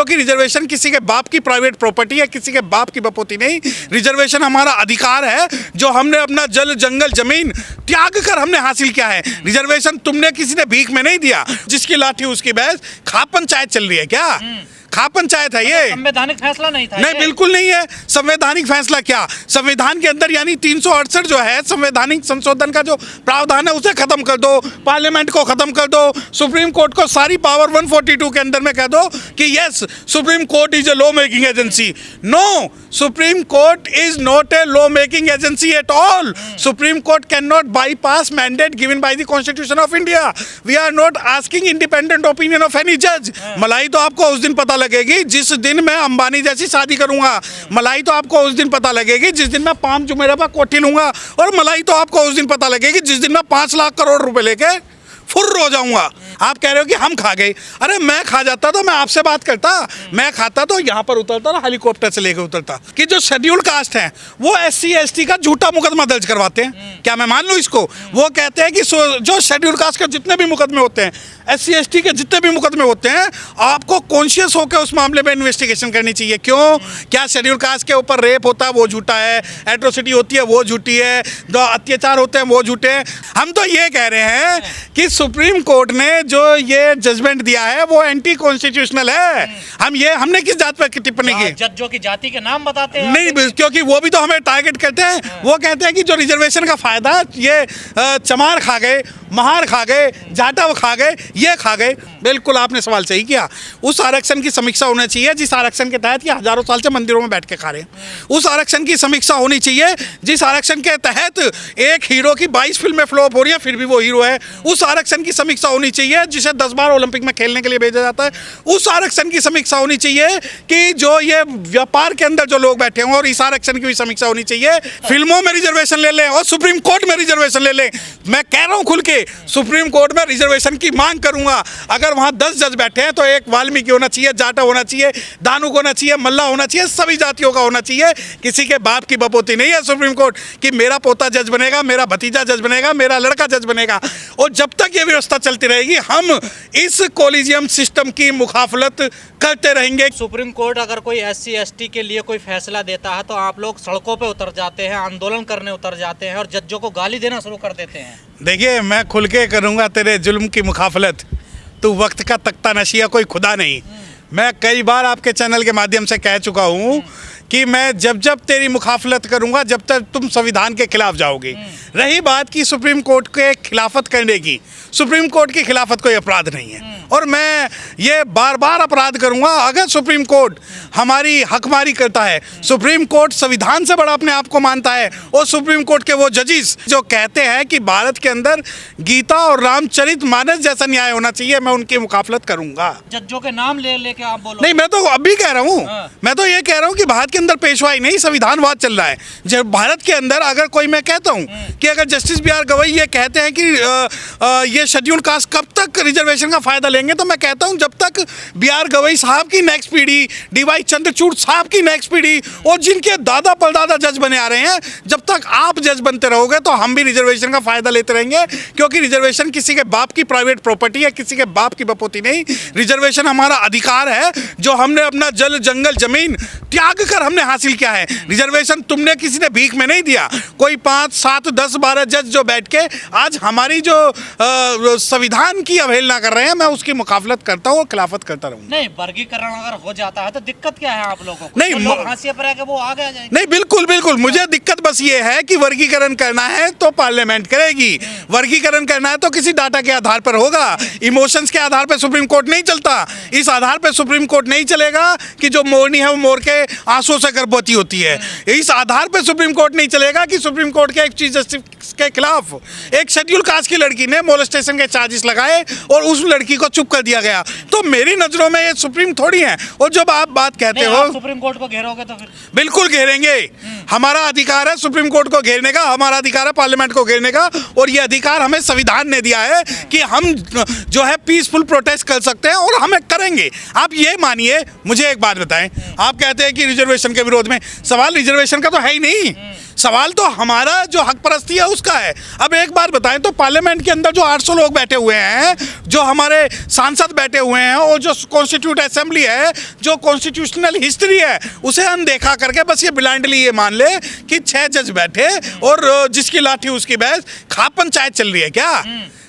क्योंकि रिजर्वेशन किसी के बाप की प्राइवेट प्रॉपर्टी है, किसी के बाप की बपोती नहीं। रिजर्वेशन हमारा अधिकार है जो हमने अपना जल जंगल जमीन त्याग कर हमने हासिल किया है। रिजर्वेशन तुमने किसी ने भीख में नहीं दिया, जिसकी लाठी उसकी भैंस। खा पंचायत चल रही है क्या? खा पंचायत है ये? संवैधानिक फैसला नहीं था? नहीं, बिल्कुल नहीं है। संवैधानिक फैसला क्या? संविधान के अंदर यानी 368 जो है संवैधानिक संशोधन का जो प्रावधान है उसे खत्म कर दो, पार्लियामेंट को खत्म कर दो, सुप्रीम कोर्ट को सारी पावर 142 के अंदर में कह दो कि yes Supreme Court is a law making agency. No, Supreme Court is not a law making agency at all. Supreme Court can not bypass mandate given by the Constitution of India. We are not asking independent opinion of any जज। मलाई तो आपको उस दिन पता लगेगी जिस दिन मैं अंबानी जैसी शादी करूंगा। मलाई तो आपको उस दिन पता लगेगी जिस दिन मैं 5 जुमेरा पर कोठी लूंगा। और मलाई तो आपको उस दिन पता लगेगी जिस दिन मैं 5 लाख करोड़ रुपए लेके फुर्र हो जाऊंगा। आप कह रहे हो कि हम खा गए। अरे मैं खा जाता तो मैं आपसे बात करता, मैं खाता तो यहाँ पर उतरता ना, हेलीकॉप्टर से लेकर उतरता। कि जो शेड्यूल कास्ट हैं वो SC ST का झूठा मुकदमा दर्ज करवाते हैं। क्या मैं मान लूँ इसको? वो कहते हैं कि जो शेड्यूल कास्ट के जितने भी मुकदमे होते हैं, SC ST के जितने भी मुकदमे होते हैं, आपको कॉन्शियस होकर उस मामले में इन्वेस्टिगेशन करनी चाहिए। क्यों? क्या शेड्यूल कास्ट के ऊपर रेप होता है वो झूठा है, एट्रोसिटी होती है वो झूठी है, जो अत्याचार होते हैं वो झूठे हैं। हम तो ये कह रहे हैं कि सुप्रीम कोर्ट ने जो ये जजमेंट दिया है वो एंटी कॉन्स्टिट्यूशनल है। हमने किस जात पर टिप्पणी की? जजों की जाति के नाम बताते हैं नहीं, क्योंकि वो भी तो हमें टारगेट करते हैं। वो कहते हैं कि जो रिजर्वेशन का फायदा ये चमार खा गए, महार खा गए, जाटव खा गए, ये खा गए। बिल्कुल आपने सवाल सही किया। उस आरक्षण की समीक्षा होनी चाहिए जिस आरक्षण के तहत ये हजारों साल से मंदिरों में बैठ के खा रहे हैं। उस आरक्षण की समीक्षा होनी चाहिए जिस आरक्षण के तहत एक हीरो की 22 फिल्में फ्लॉप हो रही है फिर भी वो हीरो है। उस आरक्षण की समीक्षा होनी चाहिए जिसे 10 बार ओलंपिक में खेलने के लिए भेजा जाता है। उस आरक्षण की समीक्षा होनी चाहिए कि जो ये व्यापार के अंदर जो लोग बैठे हों, और इस आरक्षण की भी समीक्षा होनी चाहिए। फिल्मों में रिजर्वेशन ले लें और सुप्रीम कोर्ट में रिजर्वेशन ले लें। मैं कह रहा हूं खुल के, सुप्रीम कोर्ट में रिजर्वेशन की मांग करूंगा। अगर वहां 10 जज बैठे हैं तो एक वाल्मीकि होना चाहिए, जाटव होना चाहिए, दानुक होना चाहिए, मल्ला होना चाहिए, सभी जातियों का होना चाहिए। किसी के बाप की बपोती नहीं है सुप्रीम कोर्ट कि मेरा पोता जज बनेगा, मेरा भतीजा जज बनेगा, मेरा लड़का जज बनेगा। और जब तक ये व्यवस्था चलती रहेगी हम इस कोलिजियम सिस्टम की मुखाफलत करते रहेंगे। सुप्रीम कोर्ट अगर कोई SC ST के लिए कोई फैसला देता है तो आप लोग सड़कों पे उतर जाते हैं, आंदोलन करने उतर जाते हैं और जजों को गाली देना शुरू कर देते हैं। देखिए, मैं खुल के करूँगा तेरे जुल्म की मुखाफलत। तू वक्त का तख्ता नशिया कोई खुदा नहीं। मैं कई बार आपके चैनल के माध्यम से कह चुका हूँ कि मैं जब जब तेरी मुखाफलत करूँगा जब तक तुम संविधान के खिलाफ जाओगे। रही बात की सुप्रीम कोर्ट के खिलाफत करने की, सुप्रीम कोर्ट की खिलाफत कोई अपराध नहीं है और मैं ये बार बार अपराध करूँगा अगर सुप्रीम कोर्ट हमारी हकमारी करता है। सुप्रीम कोर्ट संविधान से बड़ा अपने आप को मानता है और सुप्रीम कोर्ट के वो जजिस जो कहते हैं कि भारत के अंदर गीता और रामचरित मानस जैसा न्याय होना चाहिए, मैं उनकी मुखाफलत करूँगा। जजों के नाम लेके आप बोलो। नहीं, मैं तो अभी कह रहा हूँ, मैं तो ये कह रहा हूँ कि भारत के अंदर पेशवाई नहीं, संविधानवाद चल रहा है। जब भारत के अंदर अगर कोई, मैं कहता हूँ कि अगर जस्टिस BR गवई ये कहते हैं कि ये शेड्यूल कास्ट कब तक रिजर्वेशन का फायदा लेंगे, तो मैं कहता हूँ जब तक BR गवई साहब की नेक्स्ट पीढ़ी, DY चंद्रचूड़ साहब की नेक्स्ट पीढ़ी और जिनके दादा परदादा जज बने आ रहे हैं, जब तक आप जज बनते रहोगे तो हम भी रिजर्वेशन का फायदा लेते रहेंगे। क्योंकि रिजर्वेशन किसी के बाप की प्राइवेट प्रॉपर्टी है, किसी के बाप की बपोती नहीं। रिजर्वेशन हमारा अधिकार है जो हमने अपना जल जंगल जमीन त्याग कर हमने हासिल किया है। रिजर्वेशन तुमने किसी ने भीख में नहीं दिया। कोई 5, 7, 10, 12 जज जो बैठ के आज हमारी जो संविधान की अवहेलना कर रहे हैं, मैं उसकी मुखाफलत करता हूँ और खिलाफत करता रहूंगा। नहीं, वर्गीकरण अगर हो जाता है तो दिक्कत क्या है आप लोगों को? नहीं, तो लोग हाशिए पर आके वो आगे आ जाएंगे। नहीं, बिल्कुल बिल्कुल, मुझे दिक्कत बस ये है कि वर्गीकरण करना है तो पार्लियामेंट करेगी, वर्गीकरण करना है तो किसी डाटा के आधार पर होगा। इमोशंस के आधार पर सुप्रीम कोर्ट नहीं चलता। इस आधार पर सुप्रीम कोर्ट नहीं चलेगा कि जो मोरनी है वो मोर के आंसुओं से गर्भवती होती है। इस आधार पर सुप्रीम कोर्ट नहीं चलेगा कि सुप्रीम कोर्ट के एक चीफ जस्टिस के खिलाफ एक शेड्यूल कास्ट की लड़की ने मोलेस्टेशन के चार्जेस लगाए और उस लड़की को चुप कर दिया गया। तो मेरी नजरों में ये सुप्रीम थोड़ी है। और जब आप बात कहते हो सुप्रीम कोर्ट को घेरोगे तो फिर बिल्कुल घेरेंगे। हमारा अधिकार है सुप्रीम कोर्ट को घेरने का, हमारा अधिकार है पार्लियामेंट को घेरने का, और ये अधिकार हमें संविधान ने दिया है कि हम जो है पीसफुल प्रोटेस्ट कर सकते हैं और हमें करेंगे। आप ये मानिए, मुझे एक बात बताएं, आप कहते हैं कि रिजर्वेशन के विरोध में, सवाल रिजर्वेशन का तो है ही नहीं। सवाल तो हमारा जो हक परस्ती है उसका है। अब एक बात बताएं तो पार्लियामेंट के अंदर जो 800 लोग बैठे हुए हैं, जो हमारे सांसद बैठे हुए हैं, और जो कॉन्स्टिट्यूट असेंबली है, जो कॉन्स्टिट्यूशनल हिस्ट्री है, उसे अनदेखा करके बस ये ब्लाइंडली ये मान ले कि 6 जज बैठे और जिसकी लाठी उसकी भैंस, खा पंचायत चल रही है क्या?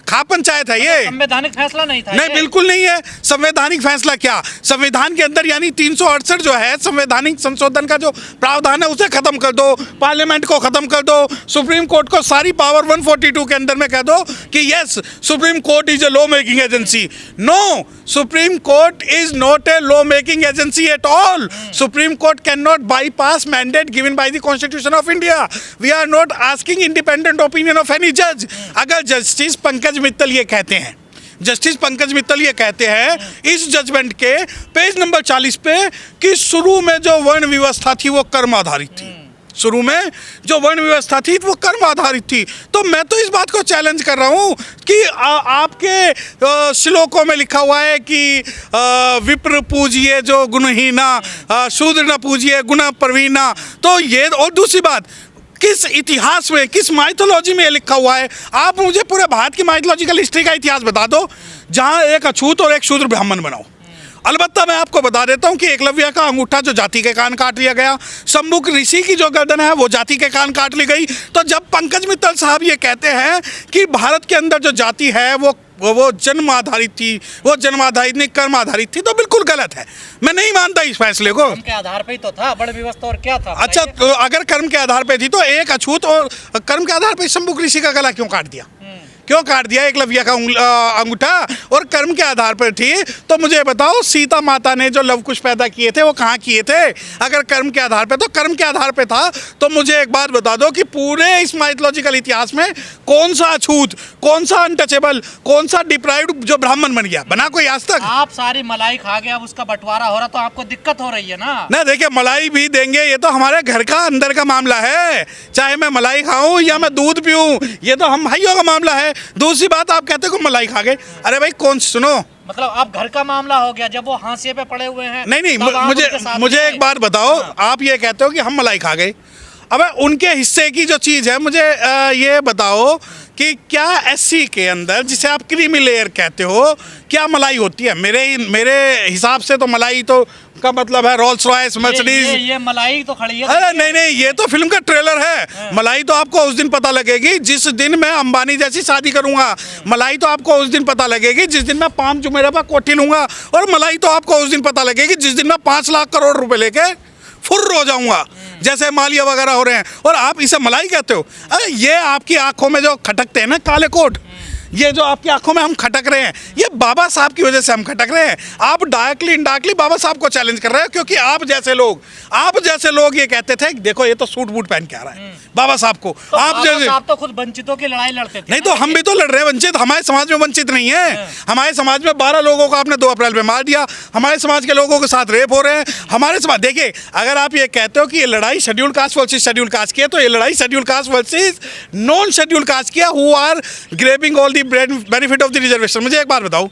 खा पंचायत है ये? संवैधानिक फैसला नहीं था नहीं, ये? बिल्कुल नहीं है। संवैधानिक फैसला क्या, संविधान के अंदर यानी 368 जो है संवैधानिक संशोधन का जो प्रावधान है उसे खत्म कर दो, पार्लियामेंट को खत्म कर दो, सुप्रीम कोर्ट को सारी पावर 142 के अंदर में कह दो कि yes Supreme Court is a law making agency. No, Supreme Court is not a law making agency at all. Supreme Court can not bypass mandate given by the Constitution of India. We are not asking independent opinion of any जज। अगर justice Pankaj Mittal ये कहते हैं, justice Pankaj Mittal ये कहते हैं इस judgement के पेज नंबर 40 पे कि शुरू में जो वर्ण व्यवस्था थी वो कर्म आधारित थी, शुरू में जो वर्ण व्यवस्था थी वो कर्म आधारित थी, तो मैं तो इस बात को चैलेंज कर रहा हूं कि आपके श्लोकों में लिखा हुआ है कि विप्र पूजिए जो गुणहीना, शूद्र न पूजिए गुण प्रवीणा। तो ये, और दूसरी बात, किस इतिहास में, किस माइथोलॉजी में ये लिखा हुआ है? आप मुझे पूरे भारत की माइथोलॉजिकल हिस्ट्री का इतिहास बता दो जहां एक अछूत और एक शूद्र ब्राह्मण बनाओ। अलबत्ता मैं आपको बता देता हूं कि एकलव्य का अंगूठा जो जाति के कान काट लिया गया, शंभुक ऋषि की जो गर्दन है वो जाति के कान काट ली गई। तो जब पंकज मित्तल साहब ये कहते हैं कि भारत के अंदर जो जाति है वो जन्म आधारित थी, वो जन्म आधारित नहीं कर्म आधारित थी, तो बिल्कुल गलत है। मैं नहीं मानता इस फैसले को। कर्म के आधार पे ही तो था वर्ण व्यवस्था, और क्या था? अच्छा, तो अगर कर्म के आधार पे थी तो एक अछूत और कर्म के आधार पे शंभुक ऋषि का गला क्यों काट दिया? क्यों काट दिया एकलव्य का अंगूठा? और कर्म के आधार पर थी तो मुझे बताओ सीता माता ने जो लव कुश पैदा किए थे वो कहाँ किए थे? अगर कर्म के आधार पे, तो कर्म के आधार पे था तो मुझे एक बात बता दो कि पूरे इस माइथोलॉजिकल इतिहास में कौन सा अछूत, कौन सा अनटचेबल, कौन सा डिप्राइव्ड जो ब्राह्मण बन गया? बना कोई आज तक? आप सारी मलाई खा गए, अब उसका बंटवारा हो रहा तो आपको दिक्कत हो रही है ना? देखिए, मलाई भी देंगे, ये तो हमारे घर का अंदर का मामला है। चाहे मैं मलाई खाऊं या मैं दूध पीऊं, ये तो हम भाइयों का मामला है। दूसरी बात, आप कहते हो मलाई खा गए, अरे भाई कौन, सुनो, मतलब अब घर का मामला हो गया, जब वो हांसिए पे पड़े हुए हैं। नहीं, मुझे एक बात बताओ, आप ये कहते हो कि हम मलाई खा गए, अब उनके हिस्से की जो चीज़ है मुझे ये बताओ कि क्या एससी के अंदर, जिसे आप क्रीमी लेयर कहते हो, क्या मलाई होती है? मेरे हिसाब से तो मलाई तो का मतलब है रोल्स रॉयस, मर्सिडीज। ये मलाई तो खड़ी है। अरे नहीं, ये तो फिल्म का ट्रेलर है। मलाई तो आपको उस दिन पता लगेगी जिस दिन मैं अंबानी जैसी शादी करूंगा। मलाई तो आपको उस दिन पता लगेगी जिस दिन मैं 5 जुमेरा पर कोठी लूंगा। और मलाई तो आपको उस दिन पता लगेगी जिस दिन मैं 5 लाख करोड़ रुपए लेके फुर्र हो जाऊंगा, जैसे मालिया वगैरह हो रहे हैं, और आप इसे मलाई कहते हो? अरे ये आपकी आंखों में जो खटकते हैं ना काले कोट, ये जो आपकी आंखों में हम खटक रहे हैं, ये बाबा साहब की वजह से हम खटक रहे हैं। आप डायरेक्टली इनडायरेक्टली बाबा साहब को चैलेंज कर रहे हो, क्योंकि आप जैसे लोग ये कहते थे देखो ये तो सूट बूट पहन के आ रहा है बाबा साहब को। तो आप जैसे आप तो खुद वंचितों की लड़ाई लड़ते थे। नहीं, तो हम भी तो लड़ रहे हैं वंचित। हमारे समाज में वंचित नहीं है। हमारे समाज में 12 लोगों को आपने 2 अप्रैल में मार दिया। हमारे समाज के लोगों के साथ रेप हो रहे हैं। हमारे समाज, देखिए, अगर आप ये कहते हो कि ये लड़ाई schedule caste versus schedule caste की है, तो ये लड़ाई schedule caste versus non schedule caste की है, who are grabbing all the benefit of the reservation. मुझे एक बात बताओ,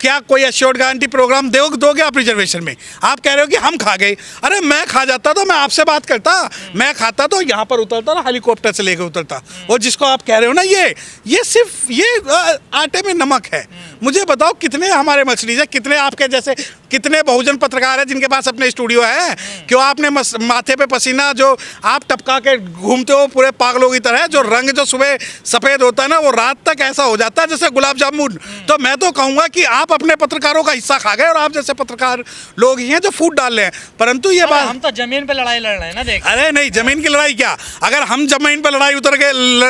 क्या कोई एश्योर्ड गारंटी प्रोग्राम दोगे आप रिजर्वेशन में? आप कह रहे हो कि हम खा गए। अरे मैं खा जाता तो मैं आपसे बात करता, मैं खाता तो यहाँ पर उतरता ना, हेलीकॉप्टर से लेकर उतरता। और जिसको आप कह रहे हो ना, ये सिर्फ ये आटे में नमक है। मुझे बताओ कितने हमारे मछलीज है, कितने आपके जैसे कितने बहुजन पत्रकार हैं जिनके पास अपने स्टूडियो है? क्यों आपने माथे पे पसीना जो आप टपका के घूमते हो पूरे पागलों की तरह, जो रंग जो सुबह सफ़ेद होता है ना वो रात तक ऐसा हो जाता है जैसे गुलाब जामुन। तो मैं तो कहूँगा कि आप अपने पत्रकारों का हिस्सा खा गए, और आप जैसे पत्रकार लोग ही हैं जो फूट डाल रहे हैं। परंतु ये बात, हम तो जमीन पे लड़ाई लड़ रहे हैं ना। देख, अरे नहीं, जमीन की लड़ाई क्या, अगर हम जमीन पर लड़ाई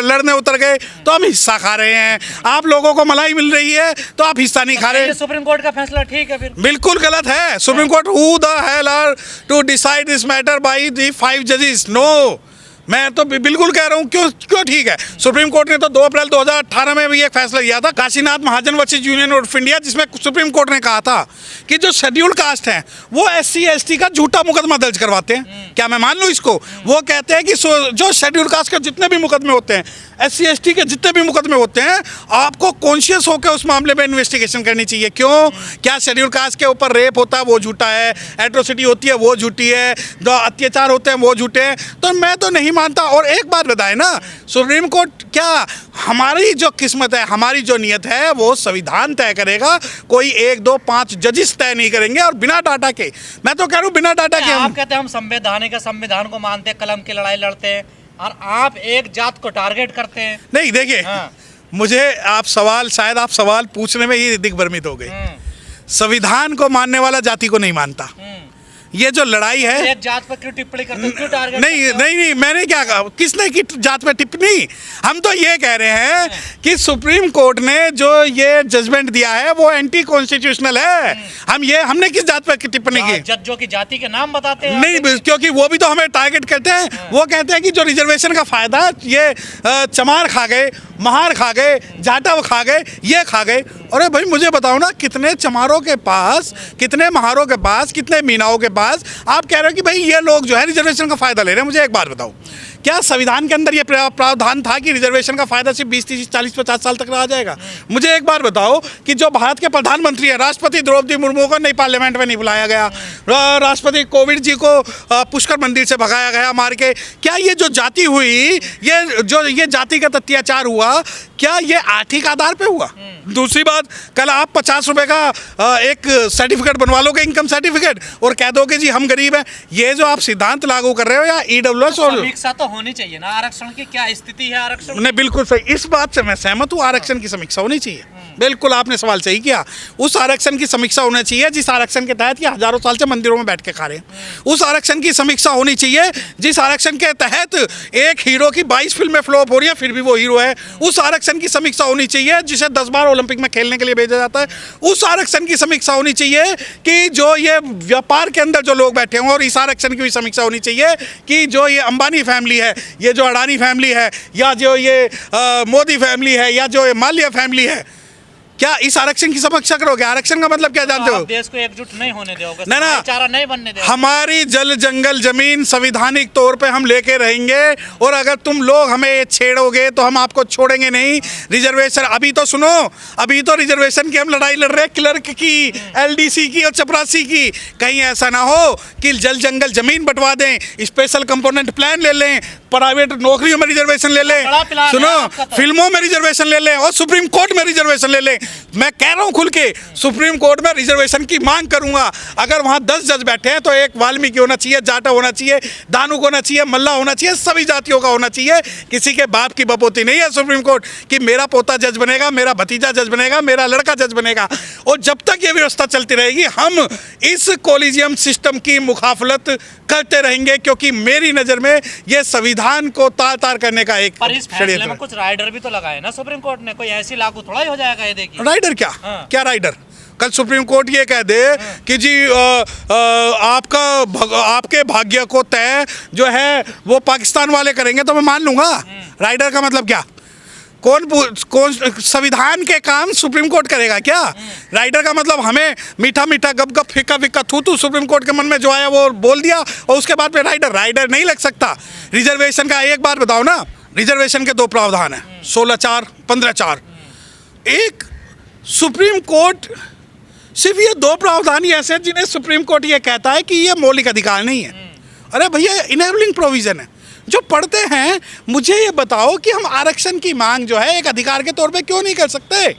लड़ने उतर गए तो हम हिस्सा खा रहे हैं। आप लोगों को मलाई मिल रही है तो आप हिस्सा नहीं खा रहे। सुप्रीम कोर्ट का फैसला ठीक है, फिर बिल्कुल गलत है। Supreme Court, who the hell are to decide this matter by the 5 जजेस? नो, मैं तो बिल्कुल कह रहा हूँ क्यों ठीक है। सुप्रीम कोर्ट ने तो 2 अप्रैल 2018 में भी एक फैसला लिया था, काशीनाथ महाजन वर्सेस यूनियन ऑफ इंडिया, जिसमें सुप्रीम कोर्ट ने कहा था कि जो शेड्यूल कास्ट हैं वो SC ST का झूठा मुकदमा दर्ज करवाते हैं। क्या मैं मान लूँ इसको? वो कहते हैं कि जो शेड्यूल कास्ट के जितने भी मुकदमे होते हैं, SC ST के जितने भी मुकदमे होते हैं, आपको कॉन्शियस होकर उस मामले में इन्वेस्टिगेशन करनी चाहिए। क्यों? क्या शेड्यूल कास्ट के ऊपर रेप होता है वो झूठा है, एट्रोसिटी होती है वो झूठी है, जो अत्याचार होते हैं वो झूठे हैं? तो मैं तो नहीं मानता। और एक बात बताए ना, सुप्रीम कोर्ट क्या, हमारी जो किस्मत है, हमारी जो नियत है वो संविधान तय करेगा, कोई 1 2 5 जजिस तय नहीं करेंगे। और बिना डाटा के, मैं तो कह रहा हूँ बिना डाटा के आप कहते हैं हम संवैधानिक है, संविधान को मानते हैं, कलम की लड़ाई लड़ते हैं, और आप एक जात को टारगेट करते हैं। नहीं देखिए, मुझे आप सवाल पूछने में ही दिग्भ्रमित हो गए। संविधान को मानने वाला जाति को नहीं मानता। ये जो लड़ाई है, एक जात पर क्यों टिप्पणी करते हो, क्यों टारगेट नहीं करते हो? नहीं, मैंने क्या कहा, किसने की जात में टिप्पणी? हम तो ये कह रहे हैं कि सुप्रीम कोर्ट ने जो ये जजमेंट दिया है वो एंटी कॉन्स्टिट्यूशनल है। हमने किस जात पर टिप्पणी की? जजों की जाति के नाम बताते हैं नहीं, क्योंकि वो भी तो हमें टारगेट करते हैं। वो कहते हैं कि जो रिजर्वेशन का फायदा ये चमार खा गए, महार खा गए, जाटव खा गए, ये खा गए। अरे भाई मुझे बताओ ना, कितने चमारों के पास, कितने महारों के पास, कितने मीनाओं के पास आप कह रहे हो कि भाई ये लोग जो है रिजर्वेशन का फायदा ले रहे हैं। मुझे एक बात बताओ, क्या संविधान के अंदर ये प्रावधान था कि रिजर्वेशन का फायदा सिर्फ 20 30 40 50 साल तक रहा जाएगा? मुझे एक बार बताओ कि जो भारत के प्रधानमंत्री है, राष्ट्रपति द्रौपदी मुर्मू को नहीं पार्लियामेंट में नहीं बुलाया गया, राष्ट्रपति कोविंद जी को पुष्कर मंदिर से भगाया गया मार के। क्या ये जो जाति हुई, ये जातिगत अत्याचार हुआ, क्या ये आर्थिक आधार पे हुआ? दूसरी बात, कल आप 50 रुपए का एक सर्टिफिकेट बनवा लोगे, इनकम सर्टिफिकेट, और कह दोगे जी हम गरीब हैं। ये जो आप सिद्धांत लागू कर रहे हो या ईडब्ल्यूएस और समीक्षा तो होनी चाहिए ना आरक्षण की, क्या स्थिति है आरक्षण? नहीं, बिल्कुल सही, इस बात से मैं सहमत हूँ। आरक्षण की समीक्षा होनी चाहिए, बिल्कुल आपने सवाल सही किया। उस आरक्षण की समीक्षा होनी चाहिए जिस आरक्षण के तहत ये हजारों साल से मंदिरों में बैठ के खा रहे हैं। उस आरक्षण की समीक्षा होनी चाहिए जिस आरक्षण के तहत एक हीरो की 22 फिल्में फ्लॉप हो रही है फिर भी वो हीरो है। उस आरक्षण की समीक्षा होनी चाहिए जिसे 10 बार ओलंपिक में खेलने के लिए भेजा जाता है। उस आरक्षण की समीक्षा होनी चाहिए कि जो ये व्यापार के अंदर जो लोग बैठे हों। और इस आरक्षण की भी समीक्षा होनी चाहिए कि जो ये अंबानी फैमिली है, ये जो अडानी फैमिली है, या जो ये मोदी फैमिली है, या जो ये माल्या फैमिली है, क्या इस आरक्षण की समीक्षा करोगे? आरक्षण का मतलब क्या जानते हो? देश को एकजुट नहीं होने दोगे, ना भाईचारा नहीं बनने दोगे। हमारी जल जंगल जमीन संवैधानिक तौर पे हम लेके रहेंगे, और अगर तुम लोग हमें छेड़ोगे तो हम आपको छोड़ेंगे नहीं। रिजर्वेशन, अभी तो सुनो, अभी तो रिजर्वेशन की हम लड़ाई लड़ रहे हैं, क्लर्क की, एलडीसी की और चपरासी की। कहीं ऐसा ना हो कि जल जंगल जमीन बंटवा दें, स्पेशल कंपोनेंट प्लान ले लें, प्राइवेट नौकरियों में रिजर्वेशन ले लें, सुनो फिल्मों में रिजर्वेशन ले लें, और सुप्रीम कोर्ट में रिजर्वेशन ले लें। मैं कह रहा हूं खुल के, सुप्रीम कोर्ट में रिजर्वेशन की मांग करूंगा। अगर वहां 10 जज बैठे हैं तो एक वाल्मीकि होना चाहिए, जाटा होना चाहिए, दानुक होना चाहिए, मल्ला होना चाहिए, सभी जातियों का होना चाहिए। किसी के बाप की बपोती नहीं है सुप्रीम कोर्ट कि मेरा पोता जज बनेगा, मेरा भतीजा जज बनेगा, मेरा लड़का जज बनेगा। और जब तक ये व्यवस्था चलती रहेगी हम इस कोलिजियम सिस्टम की मुखाफलत करते रहेंगे, क्योंकि मेरी नजर में ये संविधान को तार तार करने का एक पर इस फैसले में कुछ राइडर भी तो लगाए ना सुप्रीम कोर्ट ने, कोई ऐसी लागू थोड़ा ही हो जाएगा ये देखिए। राइडर क्या? क्या राइडर? कल सुप्रीम कोर्ट ये कह दे कि जी आपके भाग्य को तय जो है वो पाकिस्तान वाले करेंगे तो मैं मान लूंगा। राइडर का मतलब क्या? कौन संविधान के काम सुप्रीम कोर्ट करेगा क्या? राइडर का मतलब हमें मीठा मीठा गप गप फिक्का फिक्का थू थू सुप्रीम कोर्ट के मन में जो आया वो बोल दिया और उसके बाद में राइडर नहीं लग सकता। रिजर्वेशन का एक बात बताओ ना, रिजर्वेशन के 2 प्रावधान है, 16(4) 15(4). एक सुप्रीम कोर्ट सिर्फ ये 2 प्रावधान ही ऐसे जिन्हें सुप्रीम कोर्ट ये कहता है कि ये मौलिक अधिकार नहीं है। अरे भैया, इनेबलिंग प्रोविजन है। जो पढ़ते हैं मुझे ये बताओ कि हम आरक्षण की मांग जो है एक अधिकार के तौर पे क्यों नहीं कर सकते?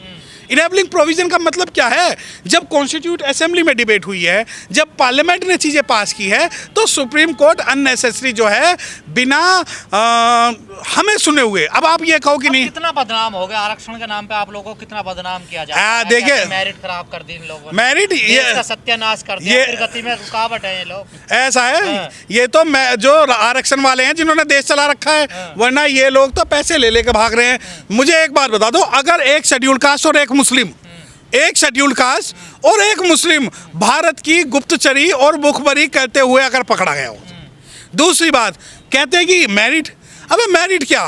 इनेबलिंग प्रोविजन का मतलब क्या है? जब कॉन्स्टिट्यूट असेंबली में डिबेट हुई है, जब पार्लियामेंट ने चीज़ें पास की है, तो सुप्रीम कोर्ट अननेसेसरी जो है बिना हमें सुने हुए, अब आप ये कहो कि नहीं, कितना बदनाम हो गया आरक्षण के नाम पे, आप लोगों को कितना बदनाम किया जाता है। देखिए, मेरिट खराब कर दी इन लोगों ने, मेरिट ये सत्यानाश कर दिया, फिर गति में रुकावट है ये लोग। ऐसा है, ये तो जो आरक्षण वाले हैं जिन्होंने देश चला रखा है, वरना ये लोग तो पैसे ले लेके भाग रहे हैं। मुझे एक बात बता दो, अगर एक शेड्यूल कास्ट और एक शेड्यूल कास्ट और एक मुस्लिम भारत की गुप्तचरी और मुखबरी करते हुए अगर पकड़ा गया हो, दूसरी बात कहते हैं कि मेरिट, अबे मेरिट क्या?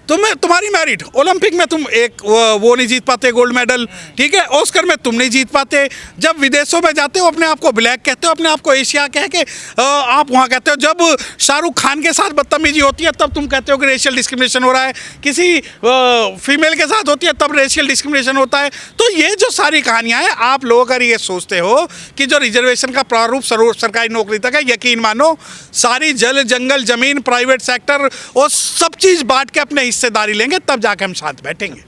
तुम्हारी मेरिट, ओलंपिक में तुम एक वो नहीं जीत पाते गोल्ड मेडल, ठीक है, ऑस्कर में तुम नहीं जीत पाते। जब विदेशों में जाते हो अपने आप को ब्लैक कहते हो, अपने आप को एशिया कह के आप वहाँ कहते हो। जब शाहरुख खान के साथ बदतमीजी होती है तब तुम कहते हो कि रेशियल डिस्क्रिमिनेशन हो रहा है, किसी फीमेल के साथ होती है तब रेशियल डिस्क्रिमिनेशन होता है। तो ये जो सारी कहानियाँ हैं, आप लोग अगर ये सोचते हो कि जो रिजर्वेशन का प्रारूप सरकारी नौकरी तक है, यकीन मानो सारी जल जंगल जमीन प्राइवेट सेक्टर और सब चीज़ बांट के अपने हिस्सेदारी लेंगे, तब जाके हम साथ बैठेंगे।